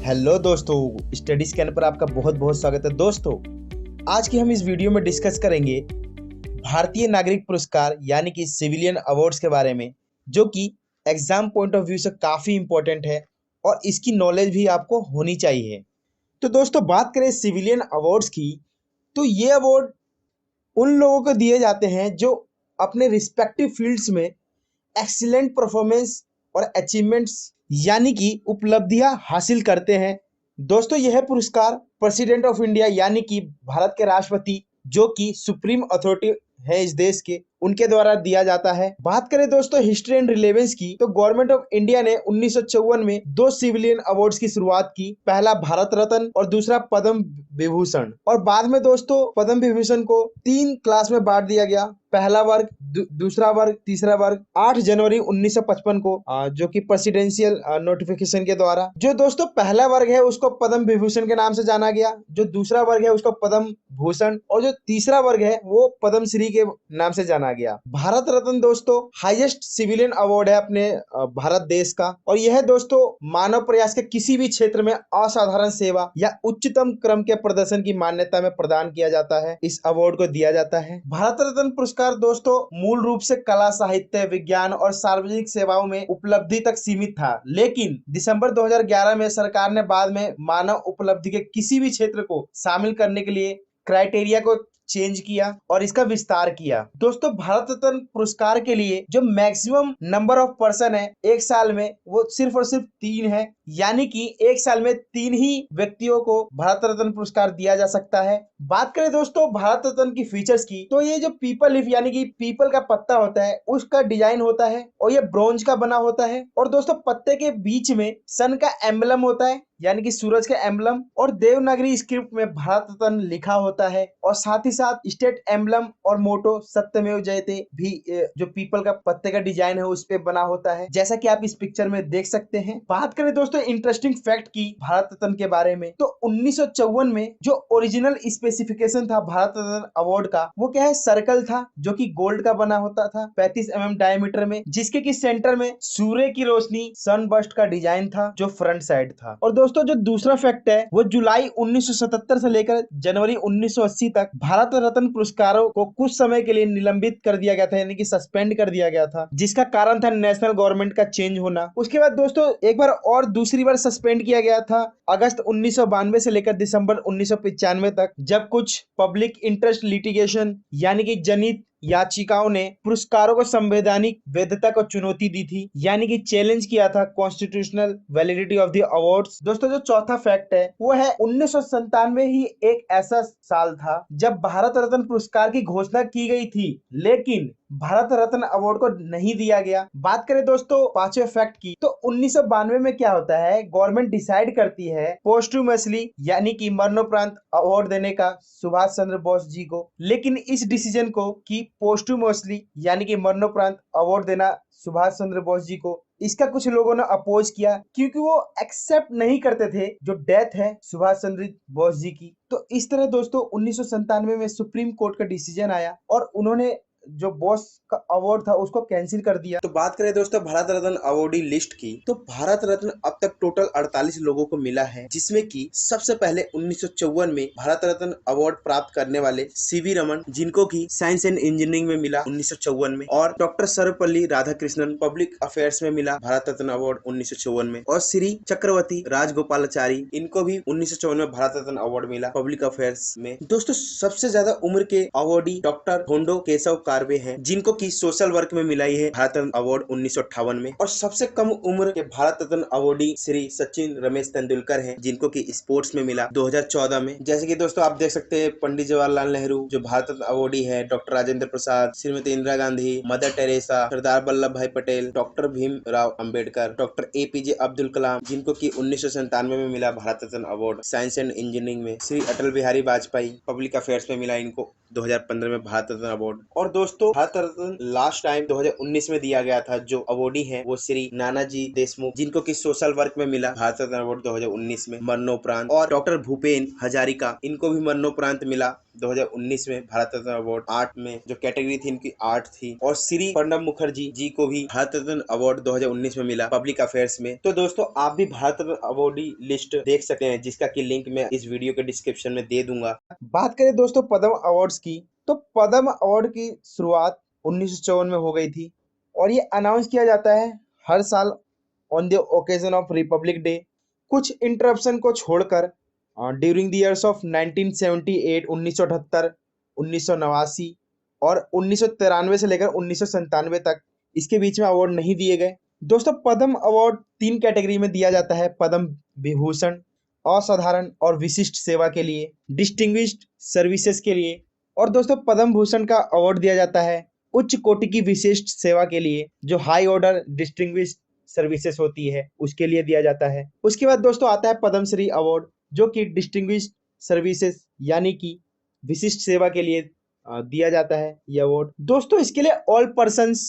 Hello दोस्तों, study scan पर आपका बहुत बहुत स्वागत है। दोस्तों, आज की हम इस वीडियो में डिस्कस करेंगे भारतीय नागरिक पुरस्कार यानी कि सिविलियन अवार्ड्स के बारे में, जो कि एग्जाम पॉइंट ऑफ व्यू से काफ़ी इंपॉर्टेंट है और इसकी नॉलेज भी आपको होनी चाहिए। तो दोस्तों, बात करें सिविलियन अवार्ड्स की, तो ये अवार्ड उन लोगों को दिए जाते हैं जो अपने रिस्पेक्टिव फील्ड्स में एक्सीलेंट परफॉर्मेंस और अचीवमेंट्स यानी कि उपलब्धियां हासिल करते हैं। दोस्तों, यह पुरस्कार प्रेसिडेंट ऑफ इंडिया यानी कि भारत के राष्ट्रपति, जो कि सुप्रीम अथॉरिटी है इस देश के, उनके द्वारा दिया जाता है। बात करें दोस्तों हिस्ट्री एंड रिलेवेंस की, तो गवर्नमेंट ऑफ इंडिया ने 1954 में दो सिविलियन अवार्ड्स की शुरुआत की। पहला भारत रत्न और दूसरा पद्म विभूषण। और बाद में दोस्तों पद्म विभूषण को 3 क्लास में बांट दिया गया। पहला वर्ग, दूसरा वर्ग, तीसरा वर्ग। 8 जनवरी 1955 को जो कि प्रेसिडेंशियल नोटिफिकेशन के द्वारा, जो दोस्तों पहला वर्ग है उसको पद्म विभूषण के नाम से जाना गया, जो दूसरा वर्ग है उसको पद्म भूषण, और जो तीसरा वर्ग है वो पद्म श्री के नाम से जाना गया। भारत रत्न दोस्तों हाईएस्ट सिविलियन अवार्ड है अपने भारत देश का, और यह दोस्तों मानव प्रयास के किसी भी क्षेत्र में असाधारण सेवा या उच्चतम क्रम के प्रदर्शन की मान्यता में प्रदान किया जाता है। इस अवार्ड को दिया जाता है। भारत रत्न पुरस्कार दोस्तों मूल रूप से कला, साहित्य, विज्ञान और सार्वजनिक सेवाओं में उपलब्धि तक सीमित था, लेकिन दिसंबर 2011 में सरकार ने बाद में मानव उपलब्धि के किसी भी क्षेत्र को शामिल करने के लिए क्राइटेरिया को चेंज किया और इसका विस्तार किया। दोस्तों, भारत रत्न पुरस्कार के लिए जो मैक्सिमम नंबर ऑफ पर्सन है एक साल में, वो सिर्फ और सिर्फ 3 है, यानी कि एक साल में 3 ही व्यक्तियों को भारत रत्न पुरस्कार दिया जा सकता है। बात करें दोस्तों भारत रत्न की फीचर्स की, तो ये जो पीपल लीफ यानी कि पीपल का पत्ता होता है उसका डिजाइन होता है और ये ब्रोंज का बना होता है। और दोस्तों पत्ते के बीच में सन का एम्बलम होता है यानी कि सूरज का एम्बलम, और देवनागरी स्क्रिप्ट में भारत रत्न लिखा होता है, और साथ ही साथ स्टेट एम्बलम और मोटो सत्यमेव जयते भी जो पीपल का पत्ते का डिजाइन है उस पे बना होता है, जैसा कि आप इस पिक्चर में देख सकते हैं। बात करें दोस्तों इंटरेस्टिंग फैक्ट की भारत रत्न के बारे में, तो 1954 में जो ओरिजिनल स्पेसिफिकेशन था भारत रत्न अवार्ड का, वो क्या है, सर्कल था जो कि गोल्ड का बना होता था 35 mm डायमीटर में, जिसके की सेंटर में सूर्य की रोशनी सनबर्स्ट का डिजाइन था जो फ्रंट साइड था। और दोस्तों जो दूसरा फैक्ट है, वो जुलाई 1977 से लेकर जनवरी 1980 तक भारत रत्न पुरस्कारों को कुछ समय के लिए निलंबित कर दिया गया था, यानी कि सस्पेंड कर दिया गया था, जिसका कारण था नेशनल गवर्नमेंट का चेंज होना। उसके बाद दोस्तों एक बार और दूसरी बार सस्पेंड किया गया था अगस्त 1992 से लेकर दिसंबर 1995 तक, जब कुछ पब्लिक इंटरेस्ट लिटिगेशन यानी कि जनहित याचिकाओं ने पुरस्कारों को संवैधानिक वैधता को चुनौती दी थी, यानी कि चैलेंज किया था constitutional validity of the awards. दोस्तों जो चौथा फैक्ट है वो है 1997 ही एक ऐसा साल था जब भारत रत्न पुरस्कार की घोषणा की गई थी, लेकिन भारत रत्न अवार्ड को नहीं दिया गया। बात करें दोस्तों पांचवें फैक्ट की, तो 1992 में क्या होता है, गवर्नमेंट डिसाइड करती है पोस्टुमसली यानी कि मरणोपरांत अवार्ड देने का सुभाष चंद्र बोस जी को, लेकिन इस डिसीजन को कि पोस्टुमसली यानी कि मरणोपरांत अवार्ड देना सुभाष चंद्र बोस जी को, इसका कुछ लोगों ने अपोज किया क्योंकि वो एक्सेप्ट नहीं करते थे जो डेथ है सुभाष चंद्र बोस जी की। तो इस तरह दोस्तों 1997 में सुप्रीम कोर्ट का डिसीजन आया और उन्होंने जो बॉस का अवार्ड था उसको कैंसिल कर दिया। तो बात करें दोस्तों भारत रत्न अवार्डी लिस्ट की, तो भारत रत्न अब तक टोटल 48 लोगों को मिला है, जिसमें कि सबसे पहले 1954 में भारत रत्न अवार्ड प्राप्त करने वाले सीवी रमन, जिनको की साइंस एंड इंजीनियरिंग में मिला 1954 में, और doctor Sarvepalli Radhakrishnan public affairs में मिला भारत रत्न अवार्ड 1954 में, और श्री चक्रवर्ती राजगोपालाचारी, इनको भी 1954 में भारत रत्न अवार्ड मिला पब्लिक अफेयर्स में। दोस्तों सबसे ज्यादा उम्र के अवार्डी डॉक्टर होंडो केशव कार्वे हैं, जिनको की सोशल वर्क में मिलाई है भारत रत्न अवार्ड 1958 में, और सबसे कम उम्र के भारत रत्न अवार्डी श्री सचिन रमेश तेंदुलकर हैं, जिनको की स्पोर्ट्स में मिला 2014 में। जैसे कि दोस्तों आप देख सकते हैं पंडित जवाहरलाल नेहरू जो भारत रत्न अवार्डी है, doctor Rajendra Prasad, Shrimati Indira Gandhi, mother Teresa, Sardar Vallabh Bhai Patel, doctor Bhimrao Ambedkar, doctor APJ Abdul Kalam, जिनको की 1997 में मिला Bharat Ratna award science and engineering में, श्री अटल बिहारी वाजपेयी पब्लिक अफेयर्स में मिला इनको 2015 में भारत रत्न अवार्ड। और दोस्तों भारत रत्न लास्ट टाइम 2019 में दिया गया था, जो अवार्डी हैं वो श्री नानाजी देशमुख, जिनको की सोशल वर्क में मिला भारत रत्न अवार्ड 2019 में मरणोपरांत, और डॉक्टर भूपेन हजारिका, इनको भी मरणोपरांत मिला 2019 में भारत रत्न अवार्ड, 8 में जो कैटेगरी थी इनकी आर्ट थी, और श्री प्रणब मुखर्जी जी को भी भारत रत्न अवार्ड 2019 में मिला पब्लिक अफेयर्स में। तो दोस्तों आप भी भारत रत्न अवार्डी लिस्ट देख सकते हैं, जिसका की लिंक मैं इस वीडियो के डिस्क्रिप्शन में दे दूंगा। बात करें दोस्तों पद्म अवार्ड्स की, तो पद्म अवार्ड की शुरुआत 1954 में हो गई थी और ये अनाउंस किया जाता है हर साल on the occasion of Republic day. कुछ इंटरप्शन को छोड़कर ड्यूरिंग द इयर्स ऑफ 1978, 1978, 1989 और 1993 से लेकर 1997 तक इसके बीच में अवार्ड नहीं दिए गए। दोस्तों पद्म अवार्ड 3 कैटेगरी में दिया जाता है, पद्म विभूषण, असाधारण और विशिष्ट सेवा के लिए, डिस्टिंग्विश्ड सर्विसेज के लिए, और दोस्तों पद्म भूषण का अवार्ड दिया जाता है उच्च कोटि की विशिष्ट सेवा के लिए, जो हाई ऑर्डर डिस्टिंग्विश्ड सर्विसेज होती है उसके लिए दिया जाता है। उसके बाद दोस्तों आता है पद्मश्री अवार्ड, जो कि डिस्टिंग्विश्ड सर्विसेज यानी कि विशिष्ट सेवा के लिए दिया जाता है ये अवार्ड। दोस्तों इसके लिए ऑल पर्सन्स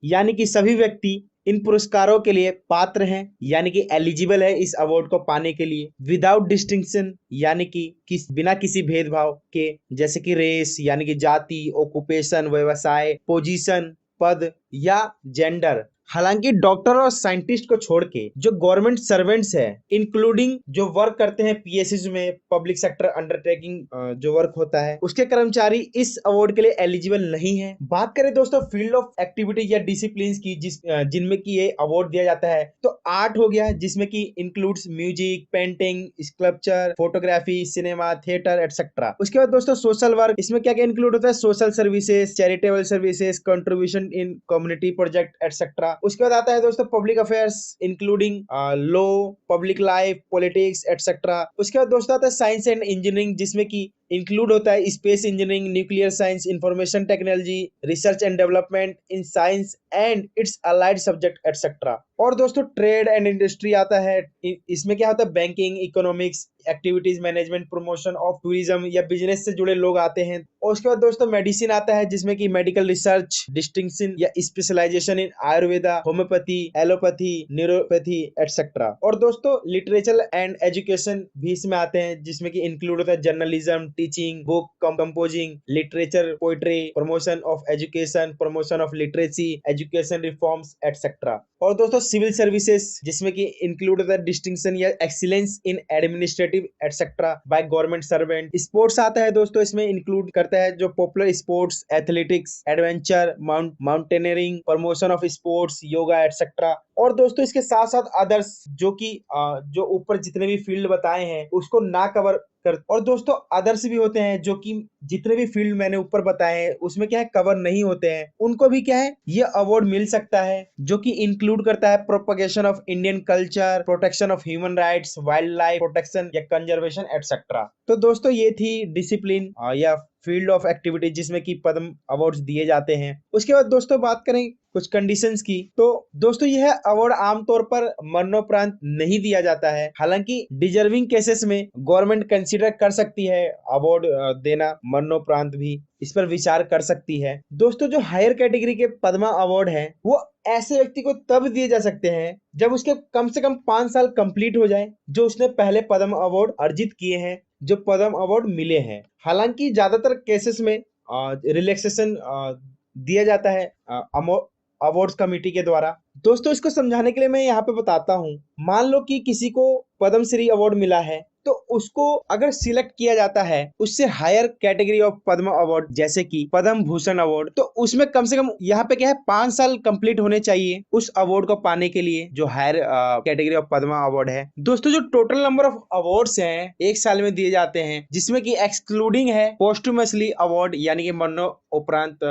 यानी कि सभी व्यक्ति इन पुरस्कारों के लिए पात्र हैं, यानी कि एलिजिबल है इस अवार्ड को पाने के लिए, विदाउट डिस्टिंक्शन यानी कि बिना किसी भेदभाव के, जैसे कि रेस यानी कि जाति, ऑक्यूपेशन, व्यवसाय, पोजीशन, पद या जेंडर। हालांकि डॉक्टर और साइंटिस्ट को छोड़ के जो गवर्नमेंट सर्वेंट्स है, इंक्लूडिंग जो वर्क करते हैं पीएसयू में, पब्लिक सेक्टर अंडरटेकिंग जो वर्क होता है, उसके कर्मचारी इस अवार्ड के लिए एलिजिबल नहीं है। बात करें दोस्तों फील्ड ऑफ एक्टिविटी या डिसिप्लिन की जिनमें की ये अवार्ड दिया जाता है, तो आर्ट हो गया जिसमें की includes music, painting, sculpture, photography, cinema, theatre etcetera. उसके बाद दोस्तों सोशल वर्क, इसमें क्या क्या इंक्लूड होता है, social services, charitable services, contribution in community project etcetera. उसके बाद आता है दोस्तों public affairs including law, public life, politics etcetera. उसके बाद दोस्तों आता है साइंस एंड इंजीनियरिंग, जिसमें की इंक्लूड होता है space engineering, nuclear science, information technology, research and development in science and it's allied subject etcetera. और दोस्तों ट्रेड एंड इंडस्ट्री आता है, इसमें क्या होता है banking, economics, activities management, promotion of tourism या बिजनेस से जुड़े लोग आते हैं। और उसके बाद दोस्तों मेडिसिन आता है, जिसमें कि मेडिकल रिसर्च, डिस्टिंक्शन या specialisation in Ayurveda, homeopathy, allopathy, neuropathy etcetera. और दोस्तों लिटरेचर एंड एजुकेशन भी इसमें आते हैं, जिसमें कि इंक्लूड होता है journalism, teaching, book composing, literature, poetry, promotion of education, promotion of literacy, education reforms etcetera. और दोस्तों सिविल सर्विसेज, जिसमें कि इंक्लूड होता है डिस्टिंक्शन या excellence in administrative etcetera by government servant. Sports आता है दोस्तों, इसमें इंक्लूड करता है जो popular sports, athletics, adventure, mountaineering, promotion of sports, yoga etcetera. और दोस्तों इसके साथ साथ अदर्स, जो कि जो ऊपर जितने भी फील्ड बताए हैं उसको ना कवर कर, और दोस्तों अदर्स भी होते हैं जो कि जितने भी फील्ड मैंने ऊपर बताए हैं उसमें क्या है कवर नहीं होते हैं, उनको भी क्या है ये अवार्ड मिल सकता है, जो कि इंक्लूड करता है propagation of Indian culture, protection of human rights, wild life protection या कंजर्वेशन एटसेट्रा। तो दोस्तों ये थी डिसिप्लिन या फील्ड ऑफ एक्टिविटी जिसमें कि पद्म अवार्ड्स दिए जाते हैं। उसके बाद दोस्तों बात करें कुछ कंडीशंस की, तो दोस्तों यह अवार्ड आमतौर पर मरणोपरांत नहीं दिया जाता है, हालांकि डिजर्विंग केसेस में गवर्नमेंट कंसीडर कर सकती है अवार्ड देना, मरणोपरांत भी इस पर विचार कर सकती है। दोस्तों जो हायर कैटेगरी के पद्मा अवार्ड है वो ऐसे व्यक्ति को तब दिए जा सकते हैं जब उसके कम से कम 5 साल कंप्लीट हो जाए जो उसने पहले पद्म अवार्ड अर्जित किए हैं, जो पद्म अवार्ड मिले हैं। हालांकि ज्यादातर केसेस में रिलैक्सेशन दिया जाता है अवार्ड्स कमेटी के द्वारा। दोस्तों इसको समझाने के लिए मैं यहाँ पे बताता हूँ, मान लो कि किसी को पद्मश्री अवार्ड मिला है, तो उसको अगर सिलेक्ट किया जाता है उससे higher category of Padma award जैसे कि पद्म भूषण अवार्ड, तो उसमें कम से कम यहाँ पे क्या है 5 साल कंप्लीट होने चाहिए उस अवार्ड को पाने के लिए, जो higher category of Padma award है। दोस्तों जो टोटल नंबर ऑफ अवार्ड्स हैं 1 साल में दिए जाते हैं, जिसमें कि एक्सक्लूडिंग है पोस्टुमसली अवार्ड यानी कि मरणोपरांत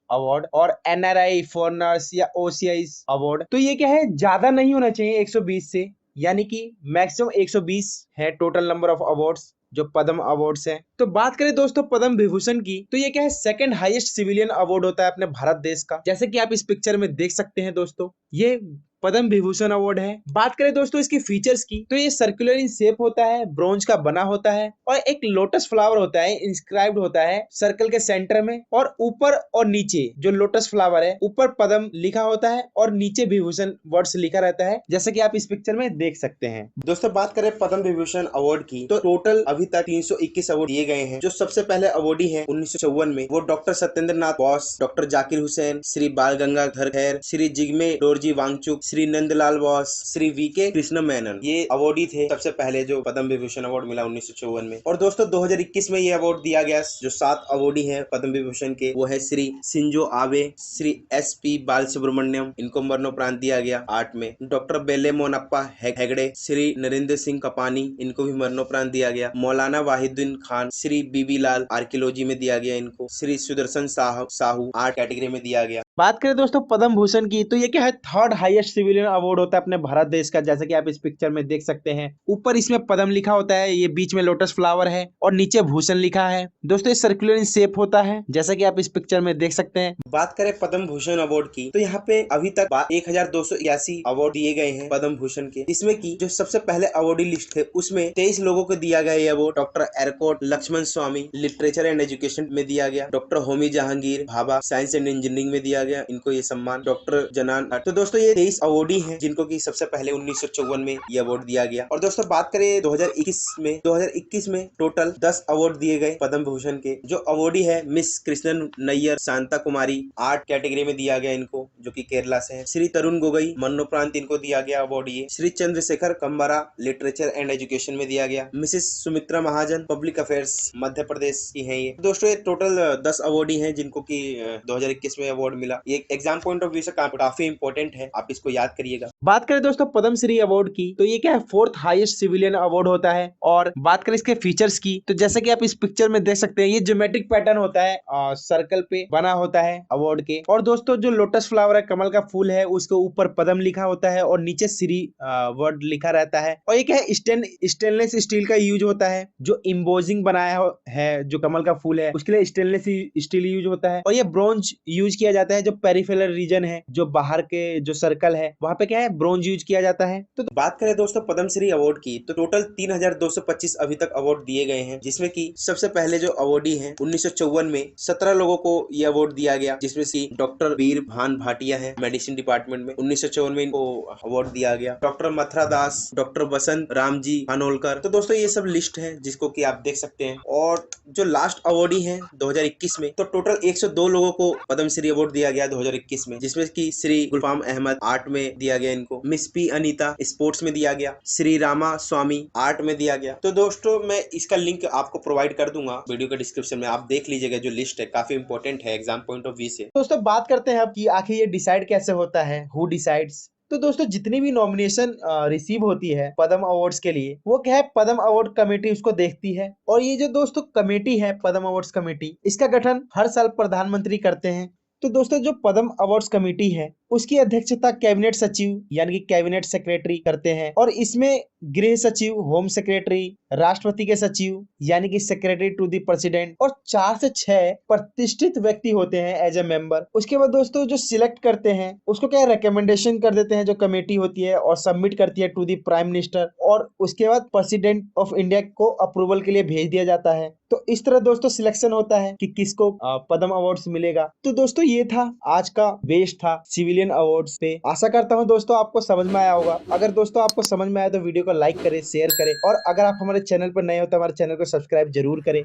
अवार्ड और एनआरआई, फॉरेनर्स या ओसीआई अवार्ड, तो ये क्या है ज्यादा नहीं होना चाहिए 120 से, यानी कि मैक्सिमम 120 है टोटल नंबर ऑफ अवार्ड्स जो पद्म अवार्ड्स हैं। तो बात करें दोस्तों पद्म विभूषण की, तो ये क्या है सेकंड हाईएस्ट सिविलियन अवार्ड होता है अपने भारत देश का, जैसे कि आप इस पिक्चर में देख सकते हैं दोस्तों। ये पद्म विभूषण अवार्ड है। बात करें दोस्तों इसकी फीचर्स की, तो ये सर्कुलर इन शेप होता है, ब्रोंज का बना होता है और एक लोटस फ्लावर होता है, इंस्क्राइब्ड होता है सर्कल के सेंटर में, और ऊपर और नीचे जो लोटस फ्लावर है, ऊपर पद्म लिखा होता है और नीचे विभूषण वर्ड्स लिखा रहता है, जैसे कि आप इस पिक्चर में देख सकते हैं। दोस्तों बात करें पद्म विभूषण अवार्ड की, तो टोटल अभी तक 321 अवार्ड दिए गए हैं। जो सबसे पहले अवार्डी हैं 1954 में, वो डॉक्टर सत्येंद्र नाथ बोस, डॉक्टर जाकिर हुसैन, श्री बाल गंगाधर खैर, श्री जिग्मे डोरजी वांगचुक, श्री नंदलाल बोस, श्री वीके कृष्ण मेनन, ये अवार्डी थे सबसे पहले जो पद्म विभूषण अवार्ड मिला 1954 में। और दोस्तों 2021 में ये अवार्ड दिया गया। जो 7 अवार्डी हैं पद्म विभूषण के, वो है Shri Shinzo Abe, Shri SP बाल सुब्रमण्यम, इनको मरणोपरांत दिया गया 8 में। डॉक्टर बेले मोनप्पा हेगड़े, श्री नरेंद्र सिंह कपानी, इनको भी मरणोपरांत दिया गया। मौलाना वाहिदुद्दीन खान, श्री बीबी लाल आर्कियोलॉजी में दिया गया इनको। श्री सुदर्शन साहू आर्ट कैटेगरी में दिया गया। बात करें दोस्तों पद्म भूषण की, तो ये क्या है, थर्ड हाईएस्ट सिविलियन अवार्ड होता है अपने भारत देश का, जैसे कि आप इस पिक्चर में देख सकते हैं। ऊपर इसमें पद्म लिखा होता है, ये बीच में लोटस फ्लावर है और नीचे भूषण लिखा है। दोस्तों ये सर्कुलर इन शेप होता है, जैसा कि आप इस पिक्चर में देख सकते हैं। बात करें पद्म भूषण अवार्ड की, तो यहाँ पे अभी तक 1281 अवार्ड दिए गए हैं पद्म भूषण के, जिसमें की जो सबसे पहले अवार्डी लिस्ट थे उसमें 23 लोगों को दिया गया ये award. Doctor Arcot Lakshmana Swami literature and education में दिया गया। Doctor Homi Jehangir Bhabha science and engineering में दिया गया इनको ये सम्मान। डॉक्टर जनान। तो दोस्तों ये 23 अवार्डी हैं जिनको की सबसे पहले 1954 में ये अवार्ड दिया गया। और दोस्तों बात करें 2021 में टोटल 10 अवार्ड दिए गए पद्म भूषण के। जो अवार्डी है मिस कृष्णन नैयर शांता कुमारी, आर्ट कैटेगरी में दिया गया इनको, जो कि केरला से है। श्री तरुण गोगोई मरणोपरांत इनको दिया गया अवार्ड ये। Shri Chandrashekhar Kambara literature and education में दिया गया। Mrs Sumitra Mahajan public affairs Madhya Pradesh की हैं ये। दोस्तों ये टोटल 10 अवार्डी हैं जिनको कि 2021 में अवार्ड मिला। ये एग्जाम पॉइंट ऑफ व्यू से काफी इंपॉर्टेंट है, आप इसको याद करिएगा। बात करें दोस्तों पद्मश्री अवार्ड की, तो ये क्या है, फोर्थ हाईएस्ट सिविलियन अवार्ड होता है। और बात करें इसके फीचर्स की, तो जैसे कि आप इस पिक्चर में देख सकते हैं, ये ज्योमेट्रिक पैटर्न होता है, सर्कल पे बना होता है अवार्ड के। और दोस्तों जो लोटस फ्लावर है, कमल का फूल है, उसके ऊपर पद्म लिखा होता है और नीचे श्री वर्ड लिखा रहता है। और ये क्या है, स्टेनलेस स्टील का यूज होता है। जो इम्बोजिंग बनाया है, जो कमल का फूल है, उसके लिए स्टेनलेस स्टील यूज होता है। और ये ब्रॉन्ज यूज किया जाता है, जो पेरिफेरल रीजन है, जो बाहर के जो सर्कल है, वहां पे क्या है, ब्रॉन्ज यूज किया जाता है। तो बात करें दोस्तों पद्मश्री अवार्ड की, तो टोटल 3225 अभी तक अवार्ड दिए गए हैं, जिसमें कि सबसे पहले जो अवार्डी हैं 1954 में 17 लोगों को ये अवार्ड दिया गया, जिसमें से डॉक्टर वीर भान भाटिया है मेडिसिन डिपार्टमेंट में, 1954 में इनको अवार्ड दिया गया। डॉक्टर मथुरा दास, डॉक्टर बसंत राम जी खानोलकर। तो दोस्तों ये सब लिस्ट है जिसको कि आप देख सकते हैं। और जो लास्ट अवार्डी है 2021 में, तो टोटल 102 लोगों को पद्मश्री अवार्ड दिया गया 2021 में, जिसमें कि श्री गुलफाम अहमद आर्ट में दिया गया इनको, मिस पी अनीता स्पोर्ट्स में दिया गया, श्री रामा स्वामी आर्ट में दिया गया। तो दोस्तों मैं इसका लिंक आपको प्रोवाइड कर दूंगा वीडियो के डिस्क्रिप्शन में, आप देख लीजिएगा। जो लिस्ट है काफी इंपॉर्टेंट है एग्जाम पॉइंट ऑफ व्यू से। दोस्तों बात करते हैं अब कि आखिर ये डिसाइड कैसे होता है, हु डिसाइड्स। तो दोस्तों जितनी भी नॉमिनेशन रिसीव होती है पद्म अवार्ड्स के लिए, वो क्या है, पद्म अवार्ड कमेटी उसको देखती है। और ये जो दोस्तों कमेटी है, पद्म अवार्ड्स कमेटी, इसका गठन हर साल प्रधानमंत्री करते हैं। तो दोस्तों जो पद्म अवार्ड्स कमेटी है, उसकी अध्यक्षता कैबिनेट सचिव यानी कि कैबिनेट सेक्रेटरी करते हैं। और इसमें गृह सचिव, होम सेक्रेटरी, राष्ट्रपति के सचिव यानी कि सेक्रेटरी टू द प्रेसिडेंट, और 4 से 6 प्रतिष्ठित व्यक्ति होते हैं एज ए मेंबर। उसके बाद दोस्तों जो सिलेक्ट करते हैं उसको क्या रिकमेंडेशन कर देते हैं, जो कमेटी होती है, और सबमिट करती है टू द प्राइम मिनिस्टर। और उसके बाद प्रेसिडेंट ऑफ इंडिया को अप्रूवल के लिए भेज दिया जाता है। तो इस तरह दोस्तों सिलेक्शन होता है कि किसको पद्म अवार्ड्स मिलेगा। तो दोस्तों ये था आज का बेस्ट था सिविलियन अवार्ड्स पे। आशा करता हूँ दोस्तों आपको समझ में आया होगा। अगर दोस्तों आपको समझ में आया तो वीडियो को लाइक करें, शेयर करें, और अगर आप हमारे चैनल पर नए हो तो हमारे चैनल को सब्सक्राइब जरूर करें।